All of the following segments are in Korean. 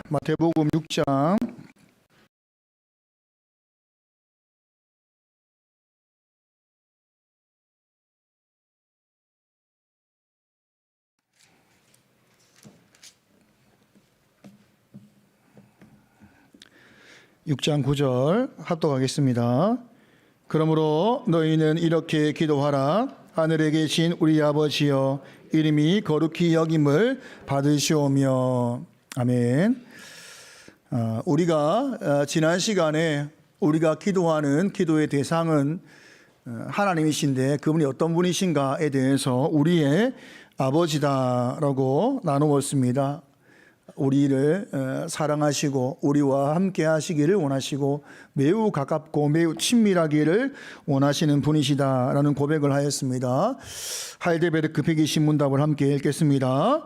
마태복음 6장 6장 9절 합독하겠습니다. 그러므로 너희는 이렇게 기도하라. 하늘에 계신 우리 아버지여, 이름이 거룩히 여김을 받으시오며. 아멘. 우리가 지난 시간에 우리가 기도하는 기도의 대상은 하나님이신데 그분이 어떤 분이신가에 대해서 우리의 아버지다라고 나누었습니다. 우리를 사랑하시고 우리와 함께 하시기를 원하시고 매우 가깝고 매우 친밀하기를 원하시는 분이시다라는 고백을 하였습니다. 하이델베르크 120 문답을 함께 읽겠습니다.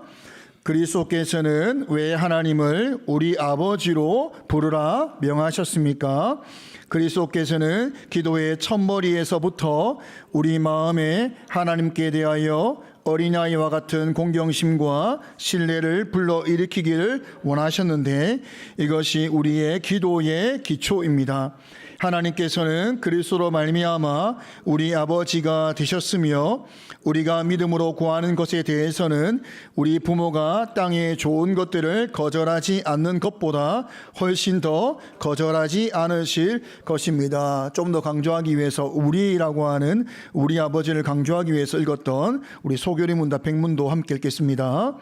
그리스도께서는 왜 하나님을 우리 아버지로 부르라 명하셨습니까? 그리스도께서는 기도의 첫머리에서부터 우리 마음에 하나님께 대하여 어린아이와 같은 공경심과 신뢰를 불러일으키기를 원하셨는데 이것이 우리의 기도의 기초입니다. 하나님께서는 그리스도로 말미암아 우리 아버지가 되셨으며 우리가 믿음으로 구하는 것에 대해서는 우리 부모가 땅의 좋은 것들을 거절하지 않는 것보다 훨씬 더 거절하지 않으실 것입니다. 좀 더 강조하기 위해서 우리라고 하는 우리 아버지를 강조하기 위해서 읽었던 우리 소교리 문답 백문도 함께 읽겠습니다.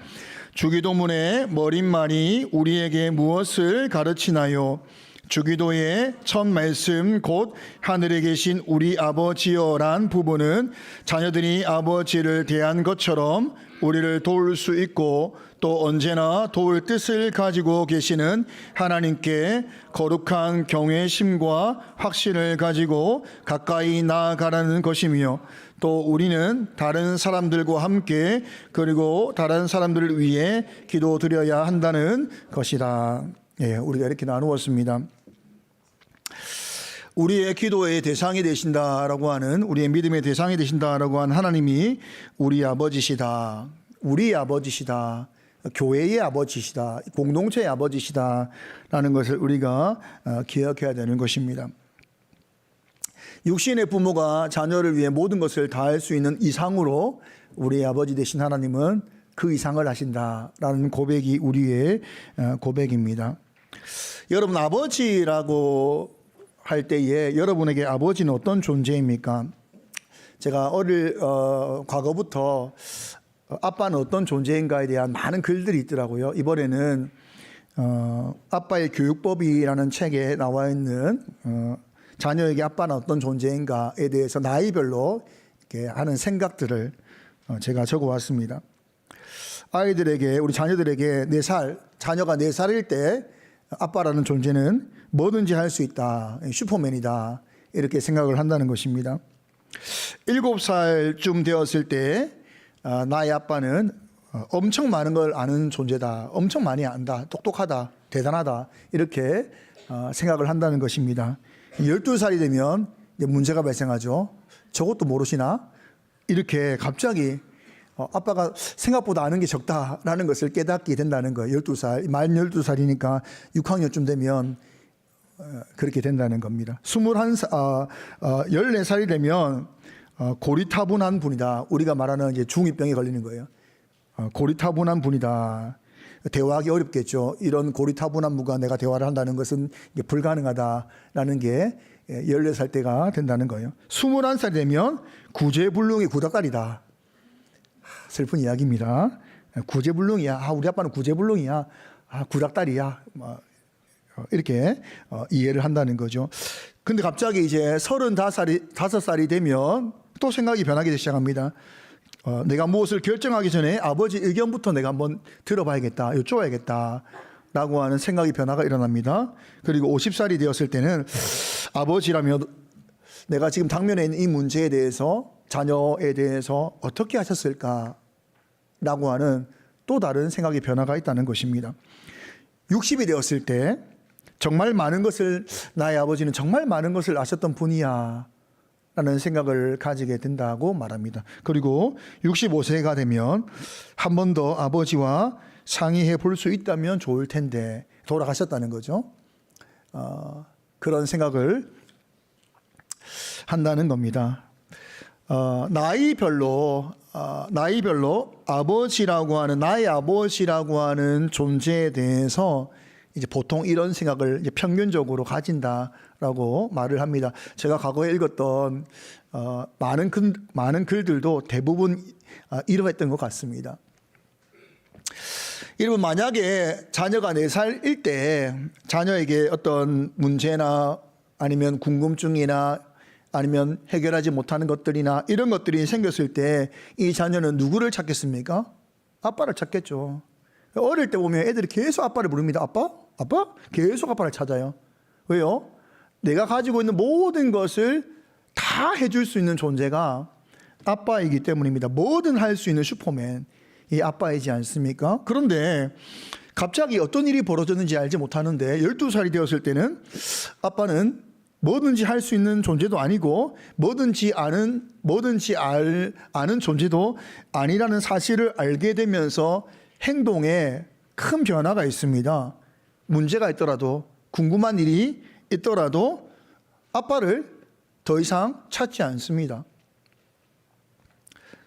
주기도문의 머릿말이 우리에게 무엇을 가르치나요? 주기도의 첫 말씀 곧 하늘에 계신 우리 아버지여란 부분은 자녀들이 아버지를 대한 것처럼 우리를 도울 수 있고 또 언제나 도울 뜻을 가지고 계시는 하나님께 거룩한 경외심과 확신을 가지고 가까이 나아가라는 것이며 또 우리는 다른 사람들과 함께 그리고 다른 사람들을 위해 기도드려야 한다는 것이다. 우리가 이렇게 나누었습니다. 우리의 기도의 대상이 되신다라고 하는 우리의 믿음의 대상이 되신다라고 하는 하나님이 우리 아버지시다. 우리 아버지시다. 교회의 아버지시다. 공동체의 아버지시다라는 것을 우리가 기억해야 되는 것입니다. 육신의 부모가 자녀를 위해 모든 것을 다할 수 있는 이상으로 우리의 아버지 되신 하나님은 그 이상을 하신다라는 고백이 우리의 고백입니다. 여러분, 아버지라고 할 때에 여러분에게 아버지는 어떤 존재입니까? 제가 과거부터 아빠는 어떤 존재인가에 대한 많은 글들이 있더라고요. 이번에는 아빠의 교육법이라는 책에 나와 있는 자녀에게 아빠는 어떤 존재인가에 대해서 나이별로 이렇게 하는 생각들을 제가 적어왔습니다. 아이들에게, 우리 자녀들에게 자녀가 4살일 때 아빠라는 존재는 뭐든지 할 수 있다. 슈퍼맨이다. 이렇게 생각을 한다는 것입니다. 7살쯤 되었을 때 나의 아빠는 엄청 많은 걸 아는 존재다. 엄청 많이 안다. 똑똑하다. 대단하다. 이렇게 생각을 한다는 것입니다. 12살이 되면 이제 문제가 발생하죠. 저것도 모르시나? 이렇게 갑자기 아빠가 생각보다 아는 게 적다라는 것을 깨닫게 된다는 거예요. 12살, 만 12살이니까 6학년쯤 되면 그렇게 된다는 겁니다. 14살이 되면 고리타분한 분이다. 우리가 말하는 이제 중2병에 걸리는 거예요. 고리타분한 분이다. 대화하기 어렵겠죠. 이런 고리타분한 분과 내가 대화를 한다는 것은 이게 불가능하다라는 게 14살 때가 된다는 거예요. 21살 되면 구제불능의 구닥다리다. 슬픈 이야기입니다. 구제불능이야. 우리 아빠는 구제불능이야. 구닥다리야. 이렇게 이해를 한다는 거죠. 근데 갑자기 이제 35살이 되면 또 생각이 변하기 시작합니다. 내가 무엇을 결정하기 전에 아버지 의견부터 내가 한번 들어봐야겠다, 여쭤봐야겠다 라고 하는 생각이 변화가 일어납니다. 그리고 50살이 되었을 때는 아버지라면 내가 지금 당면에 있는 이 문제에 대해서, 자녀에 대해서 어떻게 하셨을까 라고 하는 또 다른 생각의 변화가 있다는 것입니다. 60이 되었을 때 정말 많은 것을, 나의 아버지는 정말 많은 것을 아셨던 분이야 라는 생각을 가지게 된다고 말합니다. 그리고 65세가 되면 한 번 더 아버지와 상의해 볼 수 있다면 좋을 텐데 돌아가셨다는 거죠. 그런 생각을 한다는 겁니다. 나이별로 아버지라고 하는, 나의 아버지라고 하는 존재에 대해서 이제 보통 이런 생각을 이제 평균적으로 가진다라고 말을 합니다. 제가 과거에 읽었던 많은 글들도 대부분 이러했던 것 같습니다. 여러분, 만약에 자녀가 4살일 때 자녀에게 어떤 문제나 아니면 궁금증이나 아니면 해결하지 못하는 것들이나 이런 것들이 생겼을 때 이 자녀는 누구를 찾겠습니까? 아빠를 찾겠죠. 어릴 때 보면 애들이 계속 아빠를 부릅니다. 아빠? 아빠? 계속 아빠를 찾아요. 왜요? 내가 가지고 있는 모든 것을 다 해줄 수 있는 존재가 아빠이기 때문입니다. 뭐든 할 수 있는 슈퍼맨, 이 아빠이지 않습니까? 그런데 갑자기 어떤 일이 벌어졌는지 알지 못하는데 12살이 되었을 때는 아빠는 뭐든지 할 수 있는 존재도 아니고 뭐든지 아는 존재도 아니라는 사실을 알게 되면서 행동에 큰 변화가 있습니다. 문제가 있더라도, 궁금한 일이 있더라도 아빠를 더 이상 찾지 않습니다.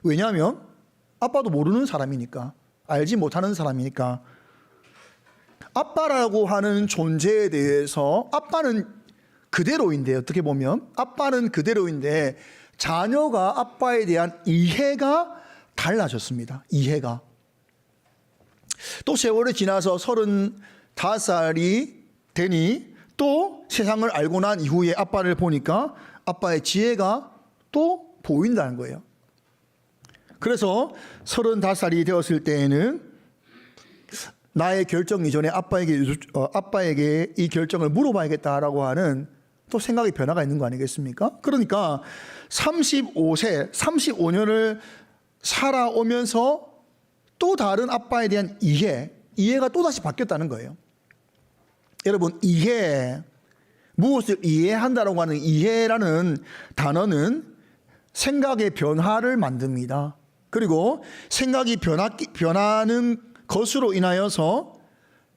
왜냐하면 아빠도 모르는 사람이니까, 알지 못하는 사람이니까. 아빠라고 하는 존재에 대해서 아빠는 그대로인데, 어떻게 보면 아빠는 그대로인데 자녀가 아빠에 대한 이해가 달라졌습니다. 이해가. 또 세월이 지나서 35살이 되니 또 세상을 알고 난 이후에 아빠를 보니까 아빠의 지혜가 또 보인다는 거예요. 그래서 35살이 되었을 때에는 나의 결정 이전에 아빠에게 이 결정을 물어봐야겠다라고 하는 또 생각의 변화가 있는 거 아니겠습니까? 그러니까 35년을 살아오면서 또 다른 아빠에 대한 이해가 또다시 바뀌었다는 거예요. 여러분, 무엇을 이해한다라고 하는 이해라는 단어는 생각의 변화를 만듭니다. 그리고 생각이 변하는 것으로 인하여서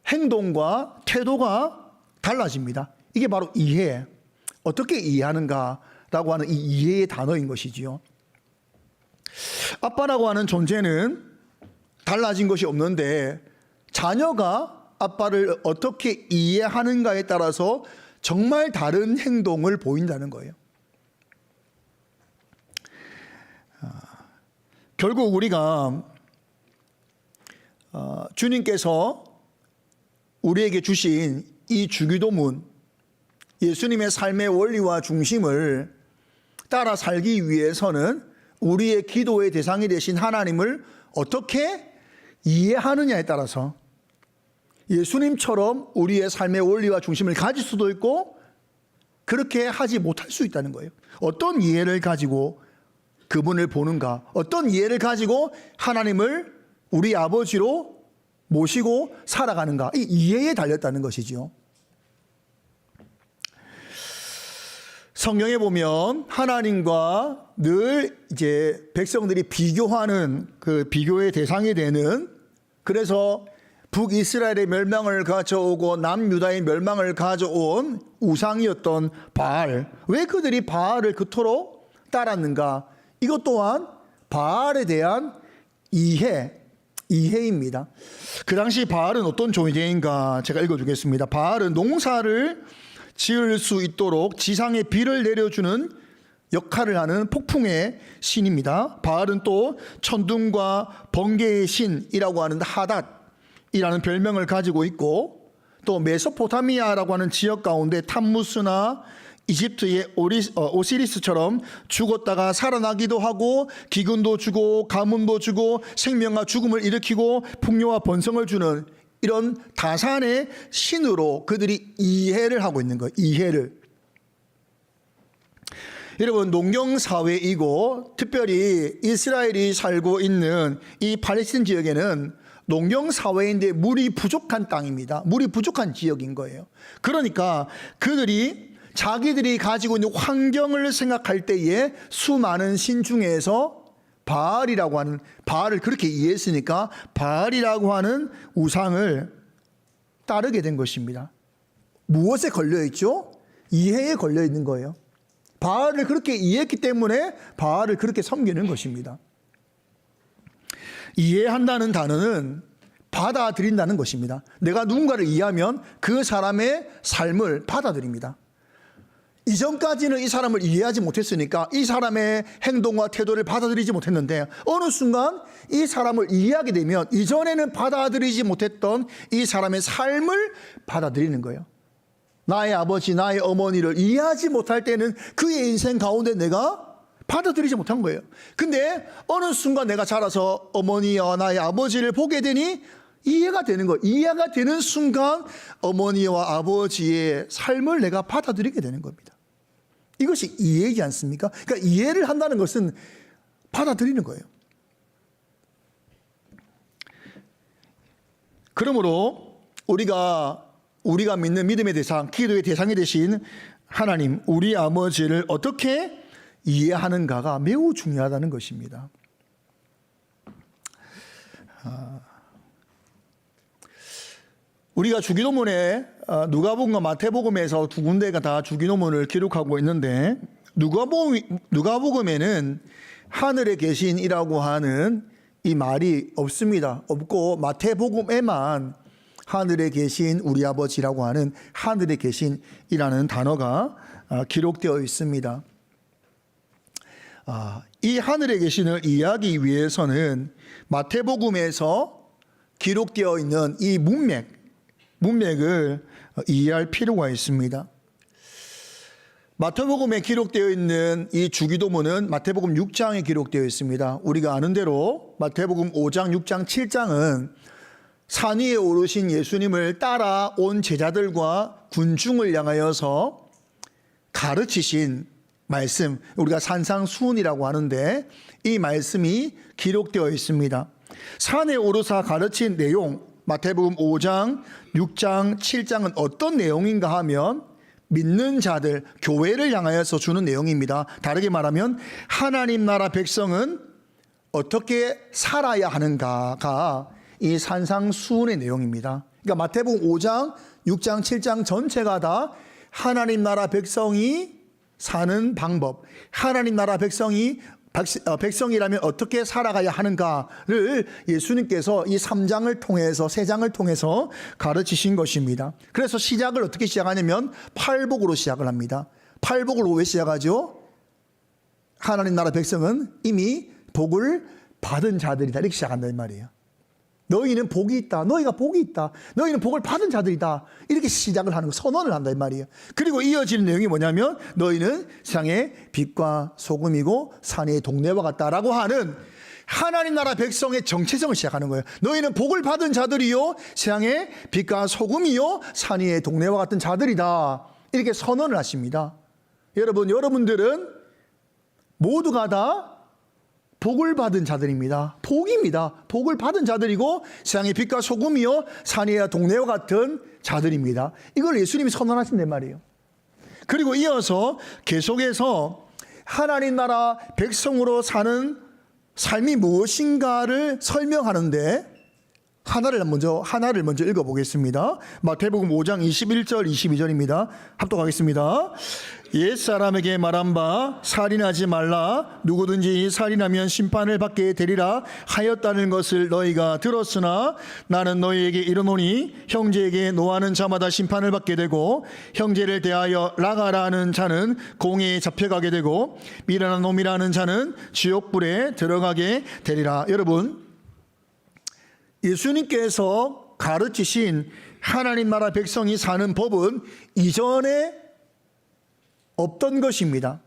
행동과 태도가 달라집니다. 이게 바로 이해. 어떻게 이해하는가라고 하는 이 이해의 단어인 것이지요. 아빠라고 하는 존재는 달라진 것이 없는데 자녀가 아빠를 어떻게 이해하는가에 따라서 정말 다른 행동을 보인다는 거예요. 결국 우리가 주님께서 우리에게 주신 이 주기도문, 예수님의 삶의 원리와 중심을 따라 살기 위해서는 우리의 기도의 대상이 되신 하나님을 어떻게 이해하느냐에 따라서 예수님처럼 우리의 삶의 원리와 중심을 가질 수도 있고 그렇게 하지 못할 수 있다는 거예요. 어떤 이해를 가지고 그분을 보는가, 어떤 이해를 가지고 하나님을 우리 아버지로 모시고 살아가는가, 이 이해에 달렸다는 것이지요. 성경에 보면 하나님과 늘 이제 백성들이 비교하는 그 비교의 대상이 되는, 그래서 북이스라엘의 멸망을 가져오고 남유다의 멸망을 가져온 우상이었던 바알, 왜 그들이 바알을 그토록 따랐는가? 이것 또한 바알에 대한 이해입니다. 그 당시 바알은 어떤 존재인가 제가 읽어주겠습니다. 바알은 농사를 지을 수 있도록 지상에 비를 내려주는 역할을 하는 폭풍의 신입니다. 바알은 또 천둥과 번개의 신이라고 하는 하닷이라는 별명을 가지고 있고, 또 메소포타미아라고 하는 지역 가운데 탐무스나 이집트의 오시리스처럼 죽었다가 살아나기도 하고 기근도 주고 가뭄도 주고 생명과 죽음을 일으키고 풍요와 번성을 주는 이런 다산의 신으로 그들이 이해를 하고 있는 거예요. 이해를. 여러분, 농경사회이고 특별히 이스라엘이 살고 있는 이 팔레스틴 지역에는 농경사회인데 물이 부족한 땅입니다. 물이 부족한 지역인 거예요. 그러니까 그들이 자기들이 가지고 있는 환경을 생각할 때에 수많은 신 중에서 바알이라고 하는, 바알을 그렇게 이해했으니까 바알이라고 하는 우상을 따르게 된 것입니다. 무엇에 걸려있죠? 이해에 걸려있는 거예요. 바알을 그렇게 이해했기 때문에 바알을 그렇게 섬기는 것입니다. 이해한다는 단어는 받아들인다는 것입니다. 내가 누군가를 이해하면 그 사람의 삶을 받아들입니다. 이전까지는 이 사람을 이해하지 못했으니까 이 사람의 행동과 태도를 받아들이지 못했는데 어느 순간 이 사람을 이해하게 되면 이전에는 받아들이지 못했던 이 사람의 삶을 받아들이는 거예요. 나의 아버지, 나의 어머니를 이해하지 못할 때는 그의 인생 가운데 내가 받아들이지 못한 거예요. 근데 어느 순간 내가 자라서 어머니와 나의 아버지를 보게 되니 이해가 되는 거예요. 이해가 되는 순간 어머니와 아버지의 삶을 내가 받아들이게 되는 겁니다. 이것이 이해이지 않습니까? 그러니까 이해를 한다는 것은 받아들이는 거예요. 그러므로 우리가 믿는 믿음의 대상, 기도의 대상이 되신 하나님, 우리 아버지를 어떻게 이해하는가가 매우 중요하다는 것입니다. 우리가 주기도문에 누가복음과 마태복음에서 두 군데가 다 주기도문을 기록하고 있는데 누가복음에는 하늘에 계신이라고 하는 이 말이 없습니다. 없고 마태복음에만 하늘에 계신 우리 아버지라고 하는 하늘에 계신이라는 단어가 기록되어 있습니다. 이 하늘에 계신을 이해하기 위해서는 마태복음에서 기록되어 있는 이 문맥을 이해할 필요가 있습니다. 마태복음에 기록되어 있는 이 주기도문은 마태복음 6장에 기록되어 있습니다. 우리가 아는 대로 마태복음 5장, 6장, 7장은 산 위에 오르신 예수님을 따라온 제자들과 군중을 향하여서 가르치신 말씀, 우리가 산상수훈이라고 하는데 이 말씀이 기록되어 있습니다. 산에 오르사 가르친 내용, 마태복음 5장, 6장, 7장은 어떤 내용인가 하면 믿는 자들, 교회를 향하여서 주는 내용입니다. 다르게 말하면 하나님 나라 백성은 어떻게 살아야 하는가가 이 산상수훈의 내용입니다. 그러니까 마태복음 5장, 6장, 7장 전체가 다 하나님 나라 백성이 사는 방법, 하나님 나라 백성이라면 어떻게 살아가야 하는가를 예수님께서 이 3장을 통해서 3장을 통해서 가르치신 것입니다. 그래서 시작을 어떻게 시작하냐면 팔복으로 시작을 합니다. 팔복으로 왜 시작하죠? 하나님 나라 백성은 이미 복을 받은 자들이다, 이렇게 시작한다는 말이에요. 너희는 복이 있다. 너희가 복이 있다. 너희는 복을 받은 자들이다. 이렇게 시작을 하는 거, 선언을 한다 이 말이에요. 그리고 이어지는 내용이 뭐냐면 너희는 세상의 빛과 소금이고 산의 동네와 같다라고 하는 하나님 나라 백성의 정체성을 시작하는 거예요. 너희는 복을 받은 자들이요 세상의 빛과 소금이요 산 위의 동네와 같은 자들이다. 이렇게 선언을 하십니다. 여러분들은 모두가 다 복을 받은 자들입니다. 복입니다. 복을 받은 자들이고 세상의 빛과 소금이요 산 위의 동네와 같은 자들입니다. 이걸 예수님이 선언하신단 말이에요. 그리고 이어서 계속해서 하나님 나라 백성으로 사는 삶이 무엇인가를 설명하는데 하나를 먼저 읽어보겠습니다. 마태복음 5장 21절 22절입니다. 합독하겠습니다. 옛사람에게 말한 바 살인하지 말라 누구든지 살인하면 심판을 받게 되리라 하였다는 것을 너희가 들었으나 나는 너희에게 이르노니 형제에게 노하는 자마다 심판을 받게 되고 형제를 대하여 라가라 하는 자는 공회에 잡혀가게 되고 미련한 놈이라는 자는 지옥불에 들어가게 되리라. 여러분, 예수님께서 가르치신 하나님 나라 백성이 사는 법은 이전에 없던 것입니다.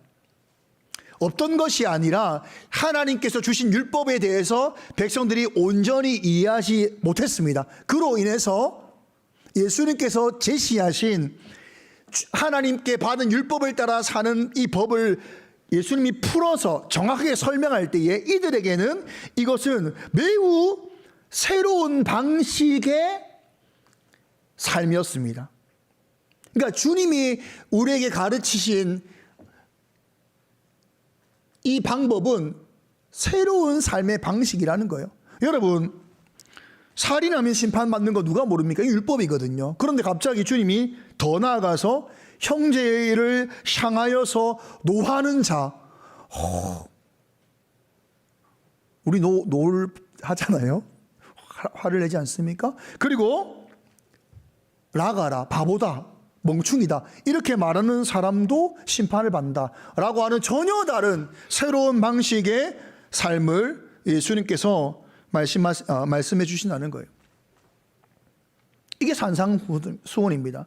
없던 것이 아니라 하나님께서 주신 율법에 대해서 백성들이 온전히 이해하지 못했습니다. 그로 인해서 예수님께서 제시하신 하나님께 받은 율법을 따라 사는 이 법을 예수님이 풀어서 정확하게 설명할 때에 이들에게는 이것은 매우 새로운 방식의 삶이었습니다. 그러니까 주님이 우리에게 가르치신 이 방법은 새로운 삶의 방식이라는 거예요. 여러분, 살인하면 심판받는 거 누가 모릅니까? 이 율법이거든요. 그런데 갑자기 주님이 더 나아가서 형제를 향하여서 노하는 자. 우리 노를 하잖아요. 화를 내지 않습니까? 그리고 라가라, 바보다, 멍충이다, 이렇게 말하는 사람도 심판을 받는다 라고 하는 전혀 다른 새로운 방식의 삶을 예수님께서 말씀해 주신다는 거예요. 이게 산상수훈입니다.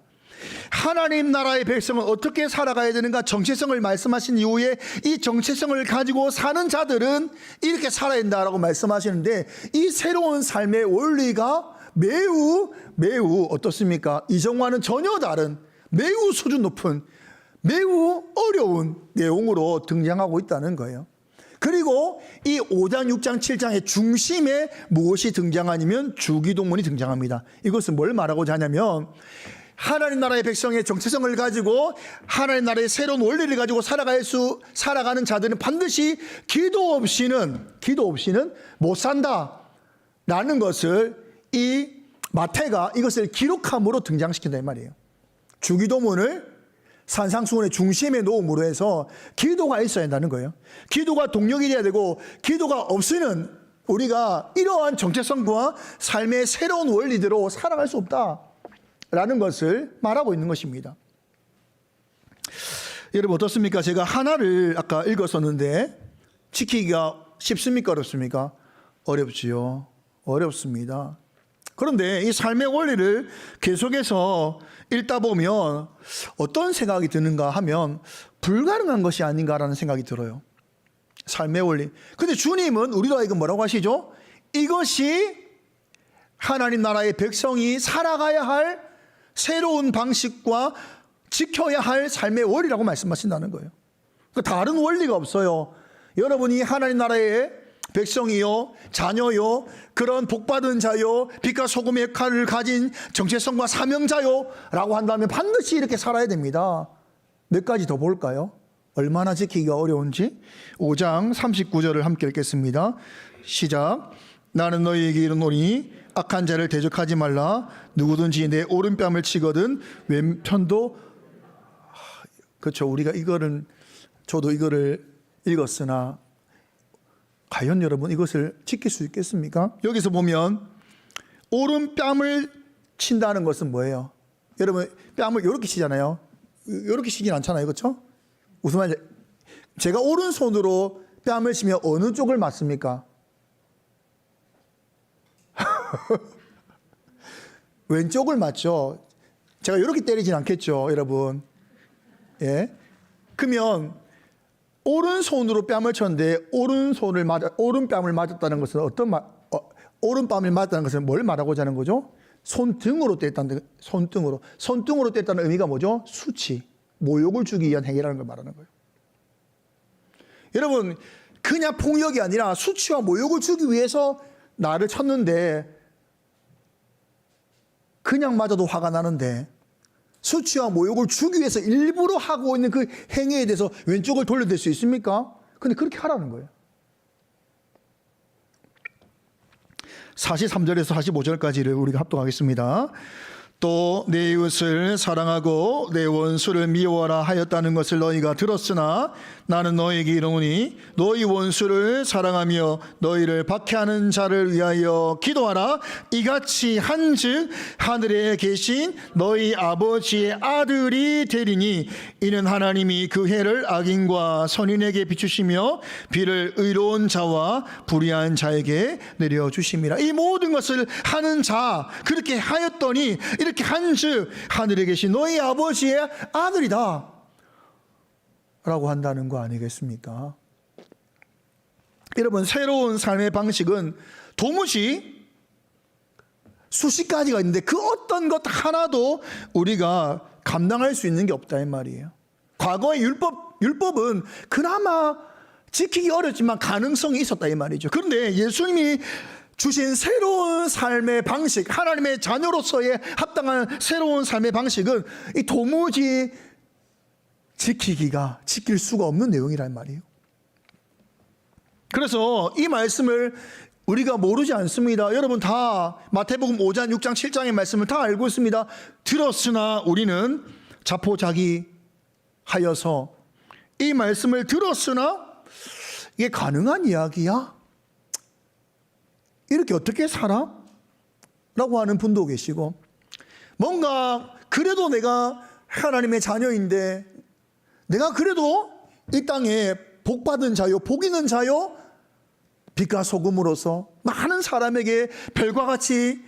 하나님 나라의 백성은 어떻게 살아가야 되는가 정체성을 말씀하신 이후에 이 정체성을 가지고 사는 자들은 이렇게 살아야 된다라고 말씀하시는데, 이 새로운 삶의 원리가 매우 어떻습니까? 이전과는 전혀 다른 매우 수준 높은 매우 어려운 내용으로 등장하고 있다는 거예요. 그리고 이 5장, 6장, 7장의 중심에 무엇이 등장하냐면 주기도문이 등장합니다. 이것은 뭘 말하고자 하냐면, 하나님 나라의 백성의 정체성을 가지고 하나님 나라의 새로운 원리를 가지고 살아가는 자들은 반드시 기도 없이는 못 산다라는 것을 이 마태가 이것을 기록함으로 등장시킨다 이 말이에요. 주기도문을 산상수훈의 중심에 놓음으로 해서 기도가 있어야 한다는 거예요. 기도가 동력이 돼야 되고, 기도가 없이는 우리가 이러한 정체성과 삶의 새로운 원리대로 살아갈 수 없다라는 것을 말하고 있는 것입니다. 여러분 어떻습니까? 제가 하나를 아까 읽었었는데 지키기가 쉽습니까? 어렵습니까? 어렵지요. 어렵습니다. 그런데 이 삶의 원리를 계속해서 읽다 보면 어떤 생각이 드는가 하면 불가능한 것이 아닌가라는 생각이 들어요. 삶의 원리. 근데 주님은 우리로 하여금 뭐라고 하시죠? 이것이 하나님 나라의 백성이 살아가야 할 새로운 방식과 지켜야 할 삶의 원리라고 말씀하신다는 거예요. 다른 원리가 없어요. 여러분이 하나님 나라의 백성이요, 자녀요, 그런 복받은 자요, 빛과 소금의 역할을 가진 정체성과 사명자요 라고 한다면 반드시 이렇게 살아야 됩니다. 몇 가지 더 볼까요? 얼마나 지키기가 어려운지. 5장 39절을 함께 읽겠습니다. 시작. 나는 너희에게 이르노니 악한 자를 대적하지 말라. 누구든지 내 오른뺨을 치거든 왼편도. 그렇죠. 우리가 저도 이거를 읽었으나 과연 여러분 이것을 지킬 수 있겠습니까? 여기서 보면 오른뺨을 친다는 것은 뭐예요? 여러분 뺨을 이렇게 치잖아요. 이렇게 치진 않잖아요. 그렇죠? 무슨 말인지, 제가 오른손으로 뺨을 치면 어느 쪽을 맞습니까? 왼쪽을 맞죠. 제가 이렇게 때리진 않겠죠, 여러분. 예? 그러면 오른손으로 뺨을 쳤는데 오른뺨을 맞았다는 것은 오른뺨을 맞았다는 것은 뭘 말하고자 하는 거죠? 손등으로 뗐다는, 손등으로 뗐다는 의미가 뭐죠? 수치, 모욕을 주기 위한 행위라는 걸 말하는 거예요. 여러분, 그냥 폭력이 아니라 수치와 모욕을 주기 위해서 나를 쳤는데, 그냥 맞아도 화가 나는데 수치와 모욕을 주기 위해서 일부러 하고 있는 그 행위에 대해서 왼쪽을 돌려댈 수 있습니까? 근데 그렇게 하라는 거예요. 43절에서 45절까지를 우리가 합독하겠습니다. 또 내 이웃을 사랑하고 내 원수를 미워하라 하였다는 것을 너희가 들었으나 나는 너희에게 이르노니 너희 원수를 사랑하며 너희를 박해하는 자를 위하여 기도하라. 이같이 한즉 하늘에 계신 너희 아버지의 아들이 되리니 이는 하나님이 그 해를 악인과 선인에게 비추시며 비를 의로운 자와 불의한 자에게 내려주심이라. 이 모든 것을 하는 자, 그렇게 하였더니 이렇게 한즉 하늘에 계신 너희 아버지의 아들이다 라고 한다는 거 아니겠습니까? 여러분, 새로운 삶의 방식은 도무지 수십 가지가 있는데 그 어떤 것 하나도 우리가 감당할 수 있는 게 없다 이 말이에요. 과거의 율법은 그나마 지키기 어렵지만 가능성이 있었다 이 말이죠. 그런데 예수님이 주신 새로운 삶의 방식, 하나님의 자녀로서의 합당한 새로운 삶의 방식은 이 도무지 지킬 수가 없는 내용이란 말이에요. 그래서 이 말씀을 우리가 모르지 않습니다. 여러분 다 마태복음 5장, 6장, 7장의 말씀을 다 알고 있습니다. 들었으나 우리는 자포자기하여서, 이 말씀을 들었으나 이게 가능한 이야기야? 이렇게 어떻게 살아? 라고 하는 분도 계시고, 뭔가 그래도 내가 하나님의 자녀인데, 내가 그래도 이 땅에 복받은 자요, 복 있는 자요, 빛과 소금으로서 많은 사람에게 별과 같이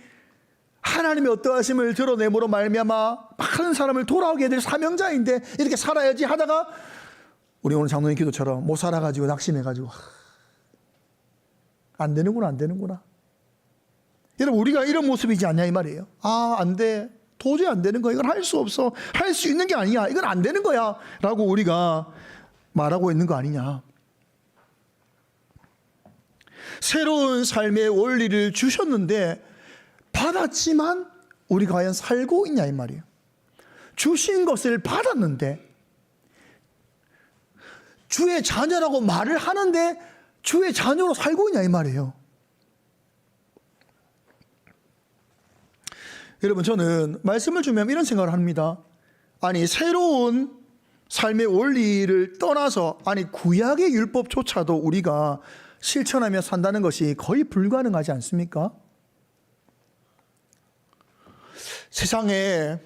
하나님의 어떠하심을 드러내므로 말미암아 많은 사람을 돌아오게 될 사명자인데 이렇게 살아야지 하다가, 우리 오늘 장로님 기도처럼 못 살아가지고 낙심해가지고 안 되는구나. 여러분, 우리가 이런 모습이지 않냐 이 말이에요. 안 돼, 도저히 안 되는 거야, 이건 할 수 없어, 할 수 있는 게 아니야, 이건 안 되는 거야 라고 우리가 말하고 있는 거 아니냐. 새로운 삶의 원리를 주셨는데 받았지만 우리가 과연 살고 있냐 이 말이에요. 주신 것을 받았는데, 주의 자녀라고 말을 하는데 주의 자녀로 살고 있냐 이 말이에요. 여러분, 저는 말씀을 주면 이런 생각을 합니다. 아니, 새로운 삶의 원리를 떠나서, 아니 구약의 율법조차도 우리가 실천하며 산다는 것이 거의 불가능하지 않습니까? 세상에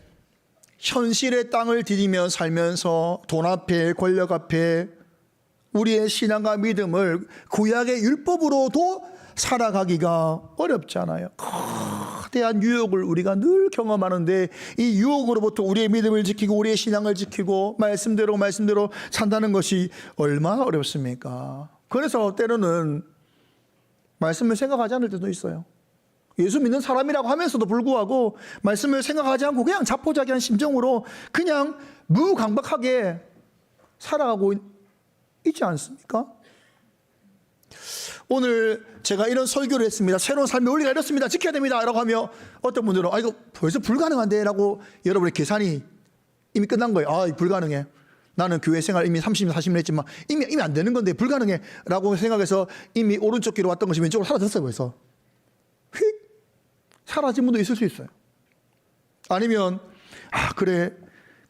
현실의 땅을 디디며 살면서 돈 앞에, 권력 앞에 우리의 신앙과 믿음을 구약의 율법으로도 살아가기가 어렵잖아요. 거대한 유혹을 우리가 늘 경험하는데, 이 유혹으로부터 우리의 믿음을 지키고 우리의 신앙을 지키고 말씀대로 산다는 것이 얼마나 어렵습니까? 그래서 때로는 말씀을 생각하지 않을 때도 있어요. 예수 믿는 사람이라고 하면서도 불구하고 말씀을 생각하지 않고 그냥 자포자기한 심정으로 그냥 무감각하게 살아가고 있지 않습니까? 오늘 제가 이런 설교를 했습니다. 새로운 삶의 원리가 이렇습니다, 지켜야 됩니다 라고 하며, 어떤 분들은 이거 벌써 불가능한데 라고 여러분의 계산이 이미 끝난 거예요. 불가능해, 나는 교회 생활 이미 30년 40년 했지만 이미 안 되는 건데 불가능해 라고 생각해서 이미 오른쪽 귀로 왔던 것이 왼쪽으로 사라졌어요. 벌써 휙 사라진 분도 있을 수 있어요. 아니면 그래,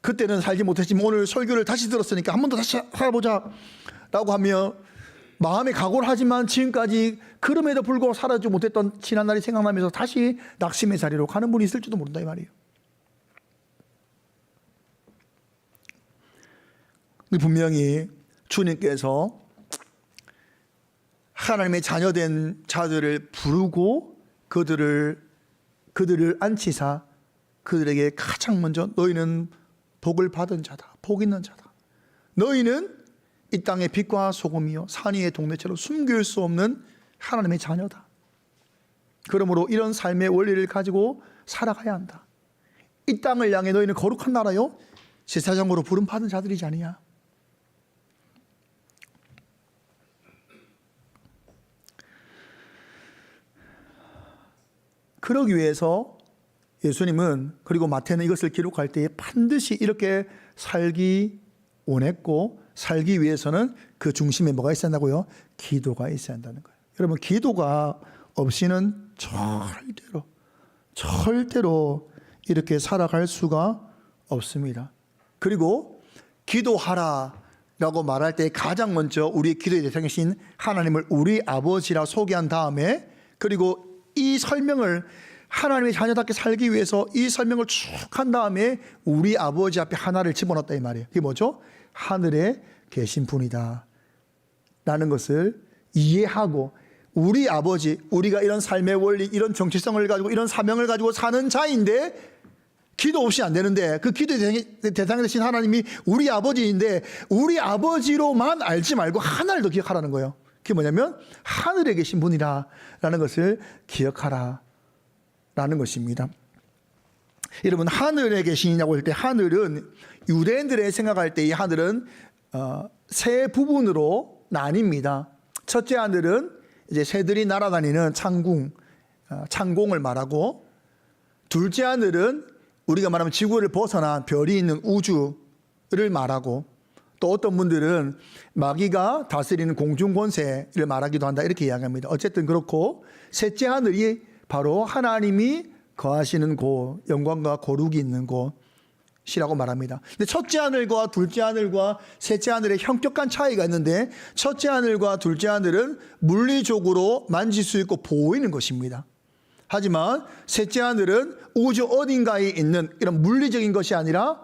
그때는 살지 못했지만 오늘 설교를 다시 들었으니까 한 번 더 다시 살아보자 라고 하며 마음에 각오를 하지만 지금까지 그럼에도 불구하고 살아주지 못했던 지난날이 생각나면서 다시 낙심의 자리로 가는 분이 있을지도 모른다 이 말이에요. 분명히 주님께서 하나님의 자녀된 자들을 부르고 그들을 앉히사 그들에게 가장 먼저, 너희는 복을 받은 자다, 복 있는 자다, 너희는 이 땅의 빛과 소금이요 산 위의 동네처럼 숨길 수 없는 하나님의 자녀다. 그러므로 이런 삶의 원리를 가지고 살아가야 한다. 이 땅을 향해 너희는 거룩한 나라요 제사장으로 부름받은 자들이지 아니냐. 그러기 위해서 예수님은, 그리고 마태는 이것을 기록할 때에 반드시 이렇게 살기 원했고, 살기 위해서는 그 중심에 뭐가 있어야 한다고요? 기도가 있어야 한다는 거예요. 여러분, 기도가 없이는 절대로 이렇게 살아갈 수가 없습니다. 그리고 기도하라 라고 말할 때 가장 먼저 우리의 기도의 대상이신 하나님을 우리 아버지라 소개한 다음에, 그리고 이 설명을 하나님의 자녀답게 살기 위해서 이 설명을 쭉 한 다음에 우리 아버지 앞에 하나를 집어넣었다 이 말이에요. 그게 뭐죠? 하늘에 계신 분이다 라는 것을 이해하고, 우리 아버지, 우리가 이런 삶의 원리, 이런 정체성을 가지고 이런 사명을 가지고 사는 자인데 기도 없이 안 되는데, 그 기도의 대상이 되신 하나님이 우리 아버지인데 우리 아버지로만 알지 말고 하나를 더 기억하라는 거예요. 그게 뭐냐면 하늘에 계신 분이라 라는 것을 기억하라 라는 것입니다. 여러분, 하늘에 계시냐고 할 때 하늘은 유대인들의 생각할 때 이 하늘은 세 부분으로 나뉩니다. 첫째 하늘은 이제 새들이 날아다니는 창공을 말하고, 둘째 하늘은 우리가 말하면 지구를 벗어난 별이 있는 우주를 말하고, 또 어떤 분들은 마귀가 다스리는 공중 권세를 말하기도 한다 이렇게 이야기합니다. 어쨌든 그렇고 셋째 하늘이 바로 하나님이 거하시는 곳, 영광과 거룩이 있는 곳이라고 말합니다. 근데 첫째 하늘과 둘째 하늘과 셋째 하늘의 형격한 차이가 있는데 첫째 하늘과 둘째 하늘은 물리적으로 만질 수 있고 보이는 것입니다. 하지만 셋째 하늘은 우주 어딘가에 있는 이런 물리적인 것이 아니라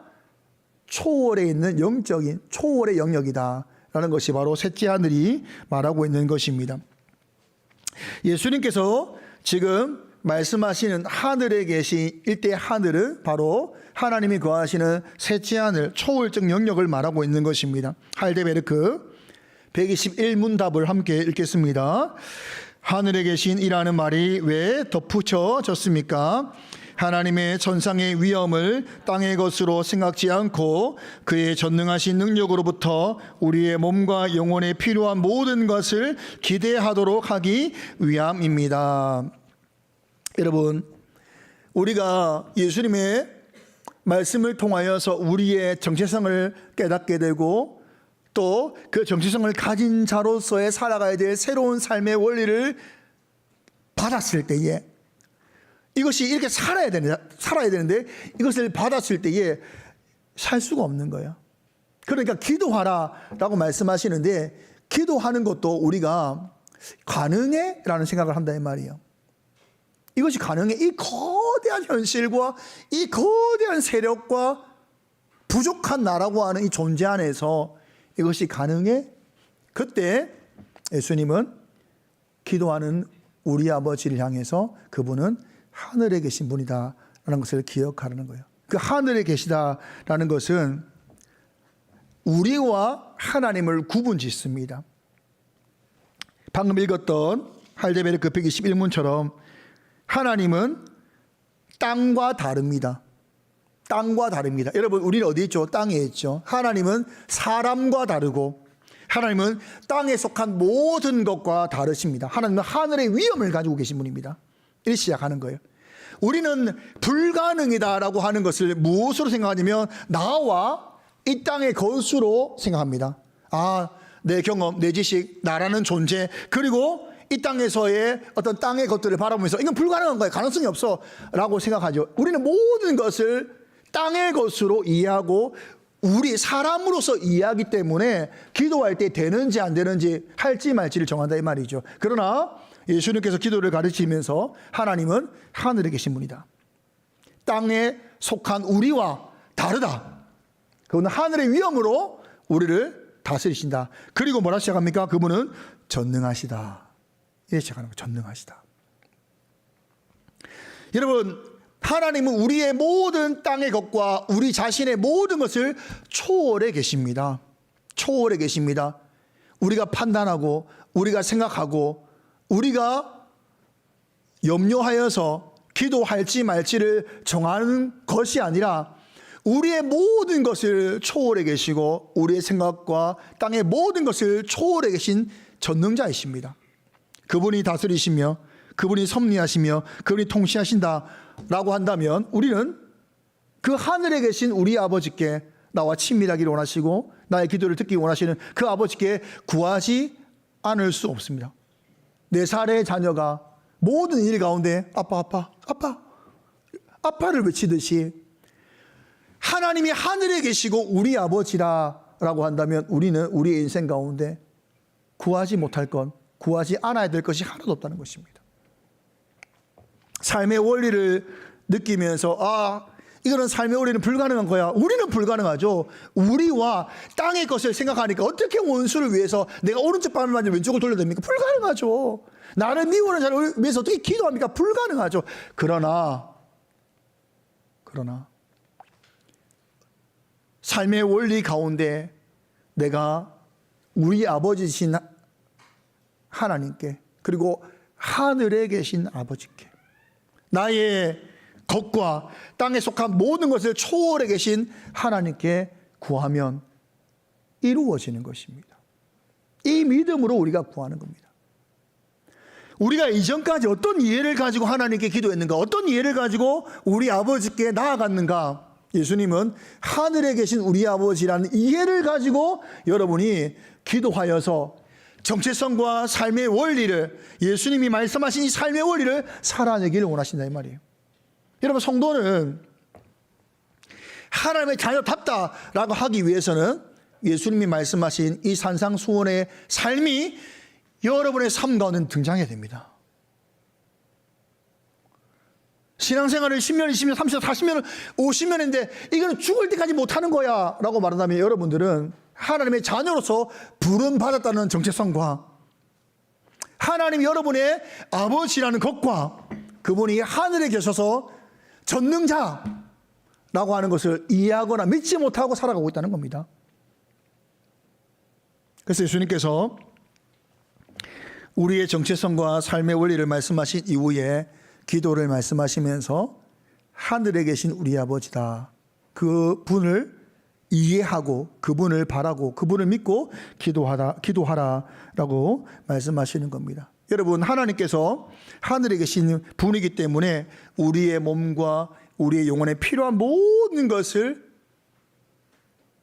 초월에 있는 영적인 초월의 영역이다라는 것이 바로 셋째 하늘이 말하고 있는 것입니다. 예수님께서 지금 말씀하시는 하늘에 계신 일대 하늘은 바로 하나님이 거하시는 셋째 하늘 초월적 영역을 말하고 있는 것입니다. 할데베르크 121문답을 함께 읽겠습니다. 하늘에 계신 이라는 말이 왜 덧붙여졌습니까? 하나님의 천상의 위엄을 땅의 것으로 생각지 않고 그의 전능하신 능력으로부터 우리의 몸과 영혼에 필요한 모든 것을 기대하도록 하기 위함입니다. 여러분, 우리가 예수님의 말씀을 통하여서 우리의 정체성을 깨닫게 되고 또 그 정체성을 가진 자로서의 살아가야 될 새로운 삶의 원리를 받았을 때에 이것이 이렇게 살아야 되는데 이것을 받았을 때에 살 수가 없는 거예요. 그러니까 기도하라라고 말씀하시는데 기도하는 것도 우리가 가능해? 라는 생각을 한다 이 말이에요. 이것이 가능해? 이 거대한 현실과 이 거대한 세력과 부족한 나라고 하는 이 존재 안에서 이것이 가능해? 그때 예수님은 기도하는 우리 아버지를 향해서 그분은 하늘에 계신 분이다 라는 것을 기억하라는 거예요. 그 하늘에 계시다라는 것은 우리와 하나님을 구분짓습니다. 방금 읽었던 할데베르크 121문처럼 하나님은 땅과 다릅니다. 땅과 다릅니다. 여러분, 우리는 어디 있죠? 땅에 있죠. 하나님은 사람과 다르고 하나님은 땅에 속한 모든 것과 다르십니다. 하나님은 하늘의 위엄을 가지고 계신 분입니다. 이렇게 시작하는 거예요. 우리는 불가능이다라고 하는 것을 무엇으로 생각하냐면 나와 이 땅의 것으로 생각합니다. 아, 내 경험, 내 지식, 나라는 존재, 그리고 이 땅에서의 어떤 땅의 것들을 바라보면서 이건 불가능한 거예요. 가능성이 없어 라고 생각하죠. 우리는 모든 것을 땅의 것으로 이해하고 우리 사람으로서 이해하기 때문에 기도할 때 되는지 안 되는지 할지 말지를 정한다 이 말이죠. 그러나 예수님께서 기도를 가르치면서 하나님은 하늘에 계신 분이다. 땅에 속한 우리와 다르다. 그분은 하늘의 위엄으로 우리를 다스리신다. 그리고 뭐라 시작합니까? 그분은 전능하시다. 이렇게 시작하는 거예요. 전능하시다. 여러분, 하나님은 우리의 모든 땅의 것과 우리 자신의 모든 것을 초월해 계십니다. 초월해 계십니다. 우리가 판단하고 우리가 생각하고 우리가 염려하여서 기도할지 말지를 정하는 것이 아니라 우리의 모든 것을 초월해 계시고 우리의 생각과 땅의 모든 것을 초월해 계신 전능자이십니다. 그분이 다스리시며 그분이 섭리하시며 그분이 통치하신다라고 한다면 우리는 그 하늘에 계신 우리 아버지께 나와 친밀하기를 원하시고 나의 기도를 듣기 원하시는 그 아버지께 구하지 않을 수 없습니다. 4살의 자녀가 모든 일 가운데 아빠를 외치듯이 하나님이 하늘에 계시고 우리 아버지라고 한다면 우리는 우리의 인생 가운데 구하지 못할 것, 구하지 않아야 될 것이 하나도 없다는 것입니다. 삶의 원리를 느끼면서 이거는 삶의 원리는 불가능한 거야. 우리는 불가능하죠. 우리와 땅의 것을 생각하니까 어떻게 원수를 위해서 내가 오른쪽 발을 맞으면 왼쪽을 돌려야 됩니까? 불가능하죠. 나를 미워하는 자를 위해서 어떻게 기도합니까? 불가능하죠. 그러나 삶의 원리 가운데 내가 우리 아버지신 하나님께 그리고 하늘에 계신 아버지께 나의 것과 땅에 속한 모든 것을 초월해 계신 하나님께 구하면 이루어지는 것입니다. 이 믿음으로 우리가 구하는 겁니다. 우리가 이전까지 어떤 이해를 가지고 하나님께 기도했는가, 어떤 이해를 가지고 우리 아버지께 나아갔는가, 예수님은 하늘에 계신 우리 아버지라는 이해를 가지고 여러분이 기도하여서 정체성과 삶의 원리를, 예수님이 말씀하신 이 삶의 원리를 살아내기를 원하신다 이 말이에요. 여러분, 성도는 하나님의 자녀답다라고 하기 위해서는 예수님이 말씀하신 이 산상수훈의 삶이 여러분의 삶 가운데 등장해야 됩니다. 신앙생활을 10년, 20년, 30년, 40년, 50년 했는데 이거는 죽을 때까지 못하는 거야 라고 말한다면 여러분들은 하나님의 자녀로서 부름받았다는 정체성과 하나님이 여러분의 아버지라는 것과 그분이 하늘에 계셔서 전능자라고 하는 것을 이해하거나 믿지 못하고 살아가고 있다는 겁니다. 그래서 예수님께서 우리의 정체성과 삶의 원리를 말씀하신 이후에 기도를 말씀하시면서 하늘에 계신 우리 아버지다, 그 분을 이해하고 그분을 바라고 그분을 믿고 기도하라라고 말씀하시는 겁니다. 여러분, 하나님께서 하늘에 계신 분이기 때문에 우리의 몸과 우리의 영혼에 필요한 모든 것을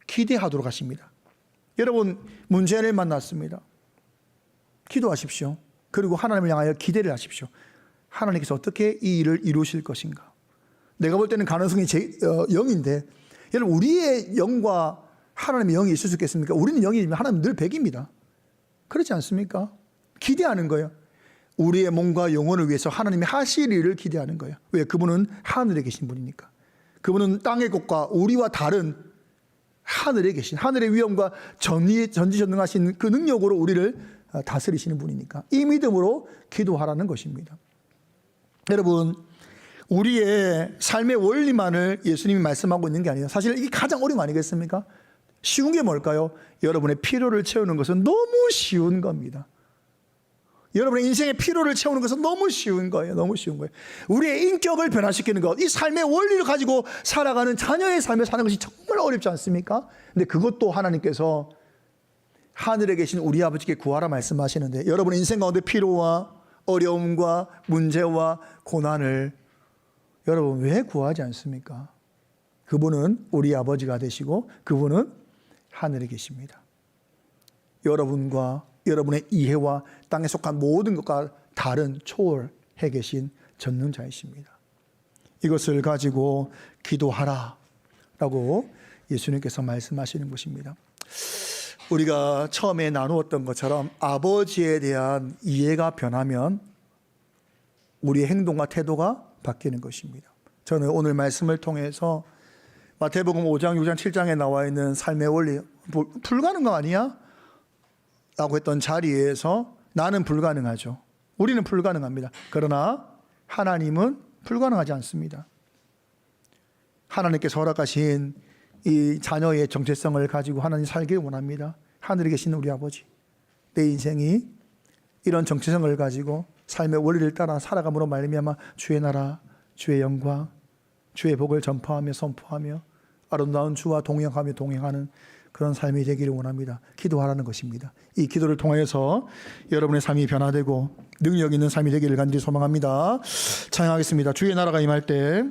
기대하도록 하십니다. 여러분, 문제를 만났습니다. 기도하십시오. 그리고 하나님을 향하여 기대를 하십시오. 하나님께서 어떻게 이 일을 이루실 것인가. 내가 볼 때는 가능성이 0인데 여러분, 우리의 영과 하나님의 영이 있을 수 있겠습니까? 우리는 0이지만 하나님은 늘 100입니다. 그렇지 않습니까? 기대하는 거예요. 우리의 몸과 영혼을 위해서 하나님이 하실 일을 기대하는 거예요. 왜? 그분은 하늘에 계신 분이니까. 그분은 땅의 것과 우리와 다른 하늘에 계신, 하늘의 위엄과 전지전능하신 그 능력으로 우리를 다스리시는 분이니까 이 믿음으로 기도하라는 것입니다. 여러분, 우리의 삶의 원리만을 예수님이 말씀하고 있는 게 아니에요. 사실 이게 가장 어려운 거 아니겠습니까? 쉬운 게 뭘까요? 여러분의 필요를 채우는 것은 너무 쉬운 겁니다. 여러분의 인생의 필요를 채우는 것은 너무 쉬운 거예요. 너무 쉬운 거예요. 우리의 인격을 변화시키는 것, 이 삶의 원리를 가지고 살아가는 자녀의 삶을 사는 것이 정말 어렵지 않습니까? 근데 그것도 하나님께서 하늘에 계신 우리 아버지께 구하라 말씀하시는데, 여러분의 인생 가운데 필요와 어려움과 문제와 고난을 여러분 왜 구하지 않습니까? 그분은 우리 아버지가 되시고 그분은 하늘에 계십니다. 여러분과 여러분의 이해와 땅에 속한 모든 것과 다른 초월해 계신 전능자이십니다. 이것을 가지고 기도하라라고 예수님께서 말씀하시는 것입니다. 우리가 처음에 나누었던 것처럼 아버지에 대한 이해가 변하면 우리의 행동과 태도가 바뀌는 것입니다. 저는 오늘 말씀을 통해서 마태복음 5장, 6장, 7장에 나와 있는 삶의 원리, 불가능한 거 아니야? 라고 했던 자리에서 나는 불가능하죠. 우리는 불가능합니다. 그러나 하나님은 불가능하지 않습니다. 하나님께서 허락하신 이 자녀의 정체성을 가지고 하나님 살길 원합니다. 하늘에 계신 우리 아버지, 내 인생이 이런 정체성을 가지고 삶의 원리를 따라 살아감으로 말미암아 주의 나라, 주의 영광, 주의 복을 전파하며 선포하며 아름다운 주와 동행하며 동행하는 그런 삶이 되기를 원합니다. 기도하라는 것입니다. 이 기도를 통해서 여러분의 삶이 변화되고 능력 있는 삶이 되기를 간절히 소망합니다. 찬양하겠습니다. 주의 나라가 임할 때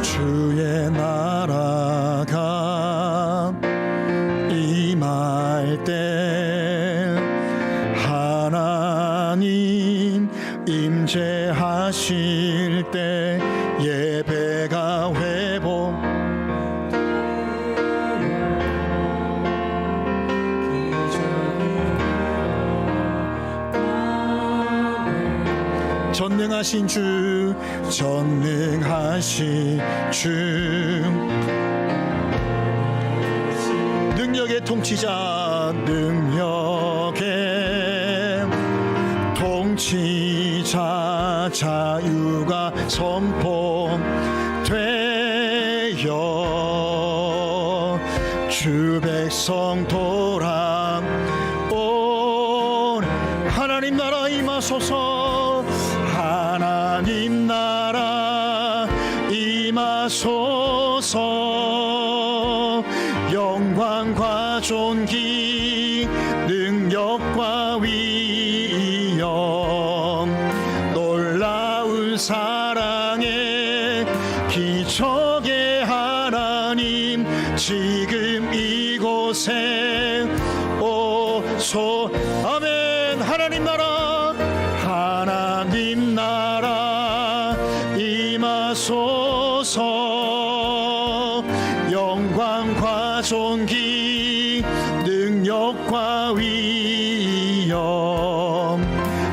주의 나라가 임할 때 하나님 임재하실 때 예배가 회복 전능하신 주 전능하신 주 능력의 통치자 능력의 통치자 자유가 선포되어 주 백성 돌아온 하나님 나라 임하소서 하나님 하나님 나라 임하소서. 영광과 존귀 능력과 위엄 놀라운 사랑의 기적의 하나님 지금 이곳에 오소. 아멘. 하나님 나라 하나님 나라 임하소서. 영광과 존귀 능력과 위엄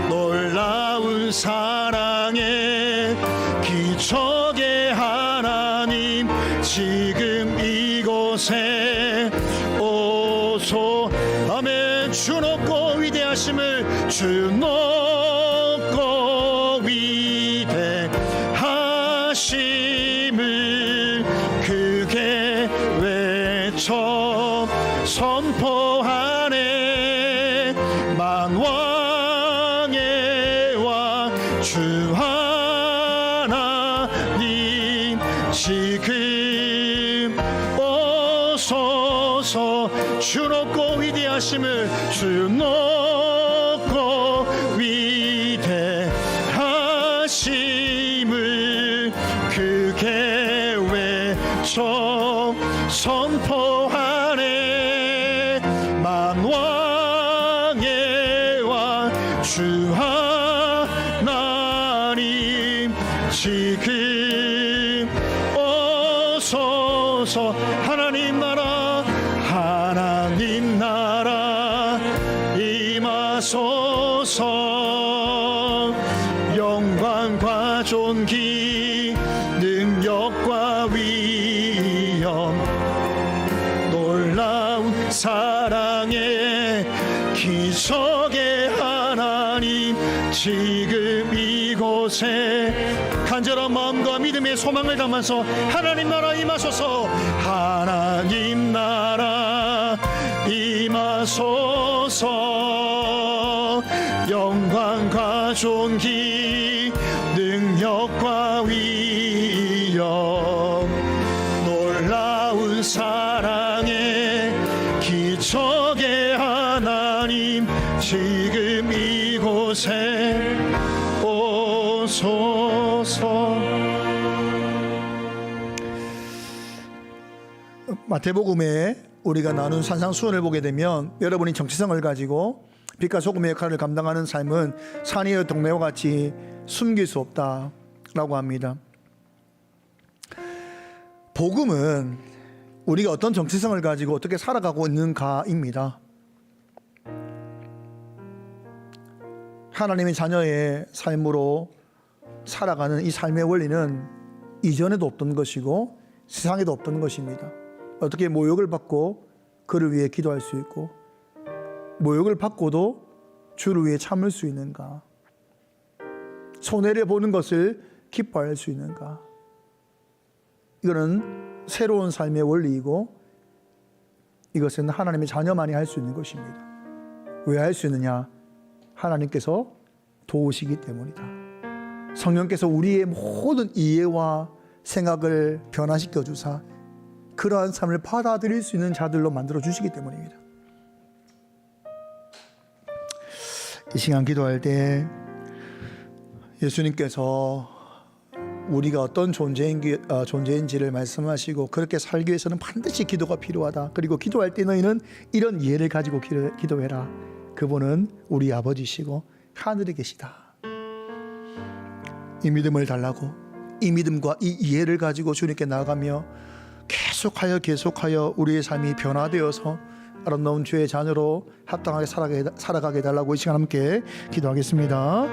놀라운 사랑의 기적의 하나님 지금 이곳에 오소. 아멘. 주 높고 위대하심을 주 높고 위대하심을 크게 외쳐 선포하네. 만왕의 왕 주 하나님 지금 오소서. 주 높고 위대하심을 주 높고 위대하심을 크게 외쳐 선포하네. 만왕의 왕 주 하나님 지금 오소서. 하나님 나라 하나님 나라 임하소서. 영광과 존귀 능력과 위엄 놀라운 사랑의 기적의 하나님 지금 이곳에 간절한 마음과 믿음의 소망을 담아서 하나님 나라 임하소서. 하나님 나라 임하소서. 영광과 존귀 능력과 위엄 놀라운 사랑의 기적의 하나님 지금 이곳에 오소서. 마태복음에 우리가 나눈 산상수훈을 보게 되면 여러분이 정체성을 가지고 빛과 소금의 역할을 감당하는 삶은 산이의 동네와 같이 숨길 수 없다라고 합니다. 복음은 우리가 어떤 정체성을 가지고 어떻게 살아가고 있는가입니다. 하나님의 자녀의 삶으로 살아가는 이 삶의 원리는 이전에도 없던 것이고 세상에도 없던 것입니다. 어떻게 모욕을 받고 그를 위해 기도할 수 있고 모욕을 받고도 주를 위해 참을 수 있는가? 손해를 보는 것을 기뻐할 수 있는가? 이거는 새로운 삶의 원리이고 이것은 하나님의 자녀만이 할 수 있는 것입니다. 왜 할 수 있느냐? 하나님께서 도우시기 때문이다. 성령께서 우리의 모든 이해와 생각을 변화시켜 주사 그러한 삶을 받아들일 수 있는 자들로 만들어 주시기 때문입니다. 이 시간 기도할 때 예수님께서 우리가 어떤 존재인지를 말씀하시고 그렇게 살기 위해서는 반드시 기도가 필요하다. 그리고 기도할 때 너희는 이런 이해를 가지고 기도해라. 그분은 우리 아버지시고 하늘에 계시다. 이 믿음을 달라고 이 믿음과 이 이해를 가지고 주님께 나아가며 계속하여 우리의 삶이 변화되어서 아름다운 주의 자녀로 합당하게 살아가게 해달라고 이 시간 함께 기도하겠습니다.